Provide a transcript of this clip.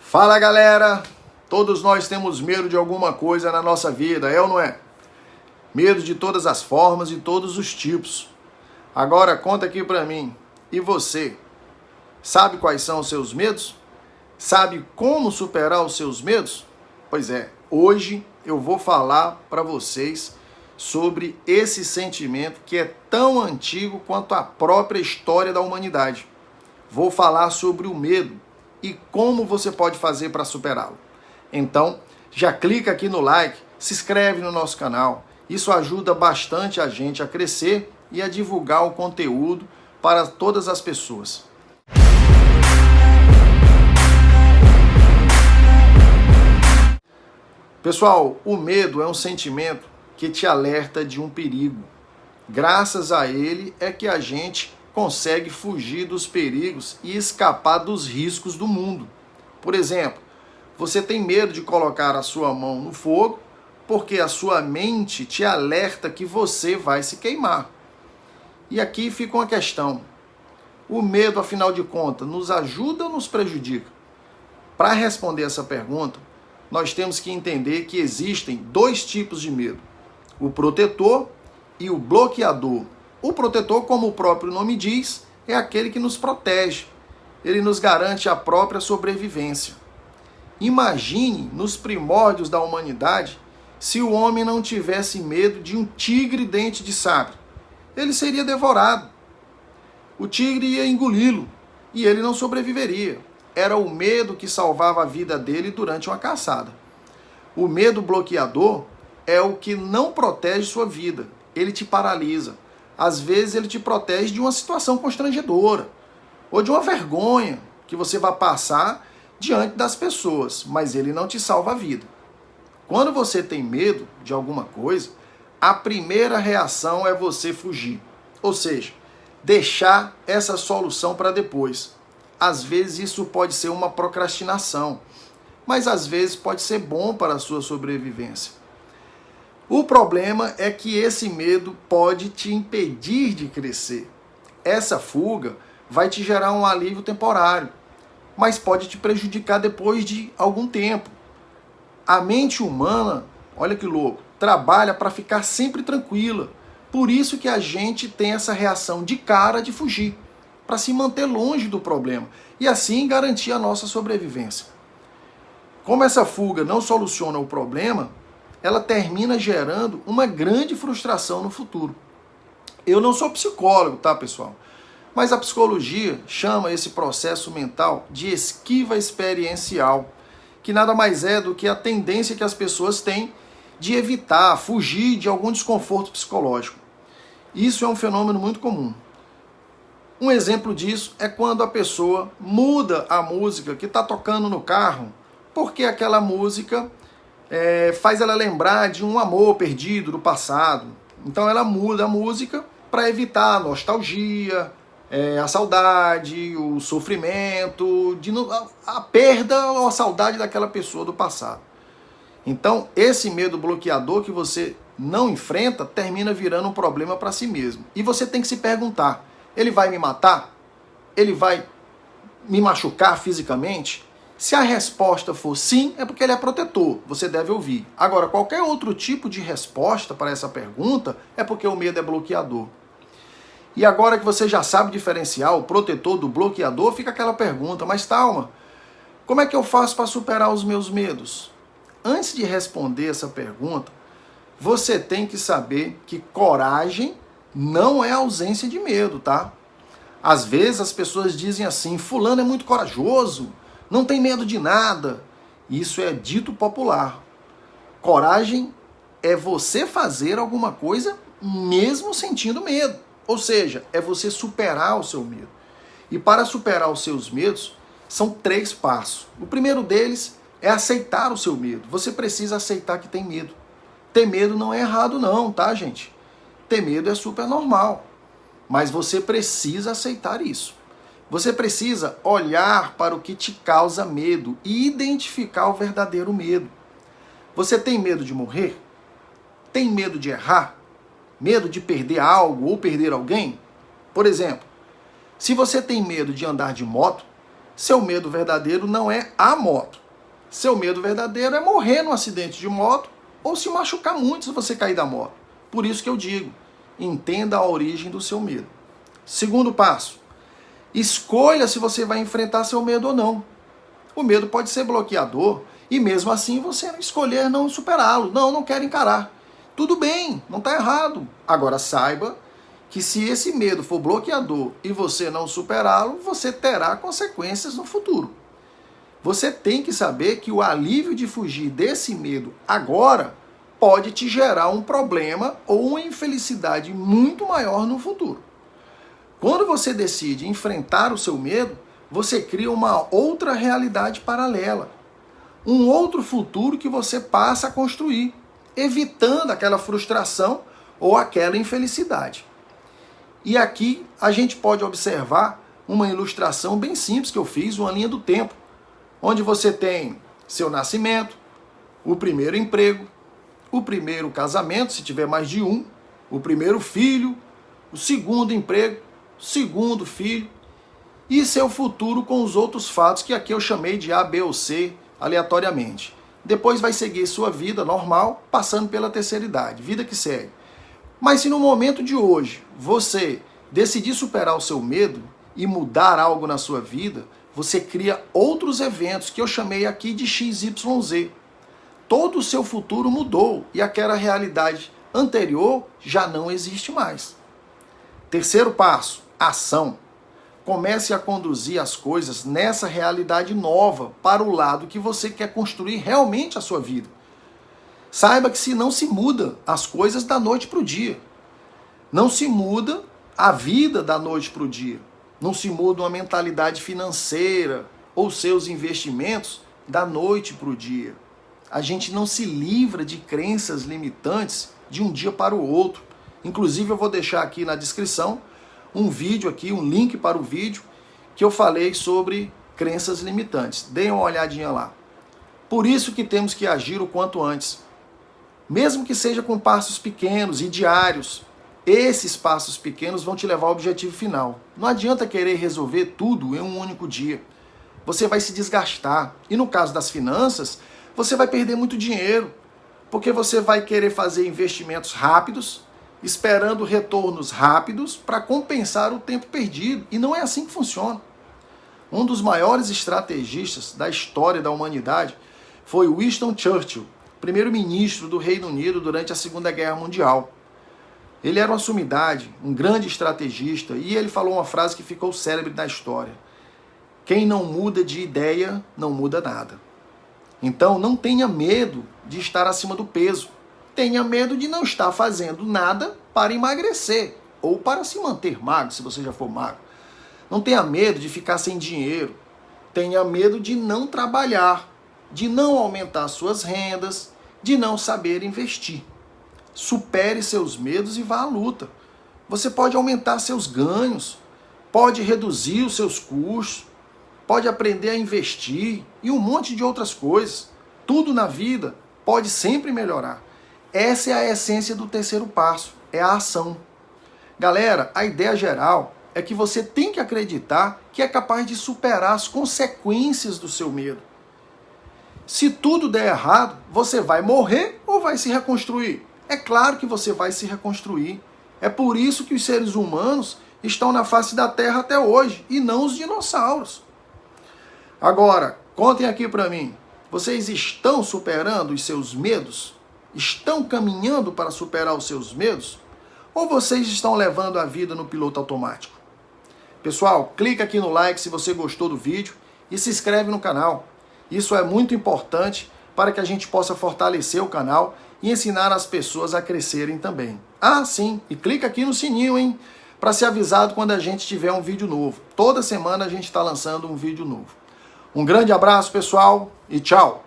Fala galera, todos nós temos medo de alguma coisa na nossa vida, é ou não é? Medo de todas as formas e todos os tipos. Agora conta aqui pra mim, e você? Sabe quais são os seus medos? Sabe como superar os seus medos? Pois é, hoje eu vou falar pra vocês sobre esse sentimento que é tão antigo quanto a própria história da humanidade. Vou falar sobre o medo e como você pode fazer para superá-lo. Então, já clica aqui no like, se inscreve no nosso canal. Isso ajuda bastante a gente a crescer e a divulgar o conteúdo para todas as pessoas. Pessoal, o medo é um sentimento que te alerta de um perigo. Graças a ele é que a gente consegue fugir dos perigos e escapar dos riscos do mundo. Por exemplo, você tem medo de colocar a sua mão no fogo porque a sua mente te alerta que você vai se queimar. E aqui fica uma questão. O medo, afinal de contas, nos ajuda ou nos prejudica? Para responder essa pergunta, nós temos que entender que existem dois tipos de medo: o protetor e o bloqueador. O protetor, como o próprio nome diz, é aquele que nos protege. Ele nos garante a própria sobrevivência. Imagine nos primórdios da humanidade se o homem não tivesse medo de um tigre dente de sabre. Ele seria devorado. O tigre ia engoli-lo e ele não sobreviveria. Era o medo que salvava a vida dele durante uma caçada. O medo bloqueador é o que não protege sua vida. Ele te paralisa. Às vezes ele te protege de uma situação constrangedora ou de uma vergonha que você vai passar diante das pessoas, mas ele não te salva a vida. Quando você tem medo de alguma coisa, a primeira reação é você fugir, ou seja, deixar essa solução para depois. Às vezes isso pode ser uma procrastinação, mas às vezes pode ser bom para a sua sobrevivência. O problema é que esse medo pode te impedir de crescer. Essa fuga vai te gerar um alívio temporário, mas pode te prejudicar depois de algum tempo. A mente humana, olha que louco, trabalha para ficar sempre tranquila. Por isso que a gente tem essa reação de cara de fugir, para se manter longe do problema e assim garantir a nossa sobrevivência. Como essa fuga não soluciona o problema, ela termina gerando uma grande frustração no futuro. Eu não sou psicólogo, tá, pessoal? Mas a psicologia chama esse processo mental de esquiva experiencial, que nada mais é do que a tendência que as pessoas têm de evitar, fugir de algum desconforto psicológico. Isso é um fenômeno muito comum. Um exemplo disso é quando a pessoa muda a música que está tocando no carro, porque aquela música faz ela lembrar de um amor perdido do passado. Então ela muda a música para evitar a nostalgia, a saudade, o sofrimento, a perda ou a saudade daquela pessoa do passado. Então esse medo bloqueador que você não enfrenta termina virando um problema para si mesmo. E você tem que se perguntar: ele vai me matar? Ele vai me machucar fisicamente? Se a resposta for sim, é porque ele é protetor, você deve ouvir. Agora, qualquer outro tipo de resposta para essa pergunta é porque o medo é bloqueador. E agora que você já sabe diferenciar o protetor do bloqueador, fica aquela pergunta: mas Thalma, como é que eu faço para superar os meus medos? Antes de responder essa pergunta, você tem que saber que coragem não é ausência de medo, tá? Às vezes as pessoas dizem assim: fulano é muito corajoso, não tem medo de nada. Isso é dito popular. Coragem é você fazer alguma coisa mesmo sentindo medo. Ou seja, é você superar o seu medo. E para superar os seus medos, são 3 passos. O primeiro deles é aceitar o seu medo. Você precisa aceitar que tem medo. Ter medo não é errado não, tá, gente? Ter medo é super normal. Mas você precisa aceitar isso. Você precisa olhar para o que te causa medo e identificar o verdadeiro medo. Você tem medo de morrer? Tem medo de errar? Medo de perder algo ou perder alguém? Por exemplo, se você tem medo de andar de moto, Seu medo verdadeiro não é a moto. Seu medo verdadeiro é morrer num acidente de moto ou se machucar muito se você cair da moto. Por isso que eu digo, entenda a origem do seu medo. Segundo passo, escolha se você vai enfrentar seu medo ou não. O medo pode ser bloqueador e mesmo assim você escolher não superá-lo. Não quero encarar. Tudo bem, não está errado. Agora saiba que se esse medo for bloqueador e você não superá-lo, você terá consequências no futuro. Você tem que saber que o alívio de fugir desse medo agora pode te gerar um problema ou uma infelicidade muito maior no futuro. Quando você decide enfrentar o seu medo, você cria uma outra realidade paralela. Um outro futuro que você passa a construir, evitando aquela frustração ou aquela infelicidade. E aqui a gente pode observar uma ilustração bem simples que eu fiz, uma linha do tempo, onde você tem seu nascimento, o primeiro emprego, o primeiro casamento, se tiver mais de um, o primeiro filho, o segundo emprego, o segundo filho, e seu futuro com os outros fatos que aqui eu chamei de A, B ou C, aleatoriamente. Depois vai seguir sua vida normal, passando pela terceira idade, vida que segue. Mas se no momento de hoje você decidir superar o seu medo e mudar algo na sua vida, você cria outros eventos que eu chamei aqui de XYZ. Todo o seu futuro mudou e aquela realidade anterior já não existe mais. Terceiro passo, ação. Comece a conduzir as coisas nessa realidade nova para o lado que você quer construir realmente a sua vida. Saiba que se não se muda as coisas da noite para o dia. Não se muda a vida da noite para o dia. Não se muda uma mentalidade financeira ou seus investimentos da noite para o dia. A gente não se livra de crenças limitantes de um dia para o outro. Inclusive eu vou deixar aqui na descrição um vídeo aqui, um link para o vídeo que eu falei sobre crenças limitantes. Deem uma olhadinha lá. Por isso que temos que agir o quanto antes. Mesmo que seja com passos pequenos e diários, esses passos pequenos vão te levar ao objetivo final. Não adianta querer resolver tudo em um único dia. Você vai se desgastar. E no caso das finanças, você vai perder muito dinheiro, porque você vai querer fazer investimentos rápidos, esperando retornos rápidos para compensar o tempo perdido. E não é assim que funciona. Um dos maiores estrategistas da história da humanidade foi Winston Churchill, primeiro-ministro do Reino Unido durante a Segunda Guerra Mundial. Ele era uma sumidade, um grande estrategista, e ele falou uma frase que ficou célebre na história: quem não muda de ideia, não muda nada. Então não tenha medo de estar acima do peso. Tenha medo de não estar fazendo nada para emagrecer ou para se manter magro, se você já for magro. Não tenha medo de ficar sem dinheiro. Tenha medo de não trabalhar, de não aumentar suas rendas, de não saber investir. Supere seus medos e vá à luta. Você pode aumentar seus ganhos, pode reduzir os seus custos, pode aprender a investir e um monte de outras coisas. Tudo na vida pode sempre melhorar. Essa é a essência do terceiro passo, é a ação. Galera, a ideia geral é que você tem que acreditar que é capaz de superar as consequências do seu medo. Se tudo der errado, você vai morrer ou vai se reconstruir? É claro que você vai se reconstruir. É por isso que os seres humanos estão na face da Terra até hoje e não os dinossauros. Agora, contem aqui para mim, vocês estão superando os seus medos? Estão caminhando para superar os seus medos? Ou vocês estão levando a vida no piloto automático? Pessoal, clica aqui no like se você gostou do vídeo e se inscreve no canal. Isso é muito importante para que a gente possa fortalecer o canal e ensinar as pessoas a crescerem também. Ah, sim, e clica aqui no sininho, hein? Para ser avisado quando a gente tiver um vídeo novo. Toda semana a gente está lançando um vídeo novo. Um grande abraço, pessoal, e tchau!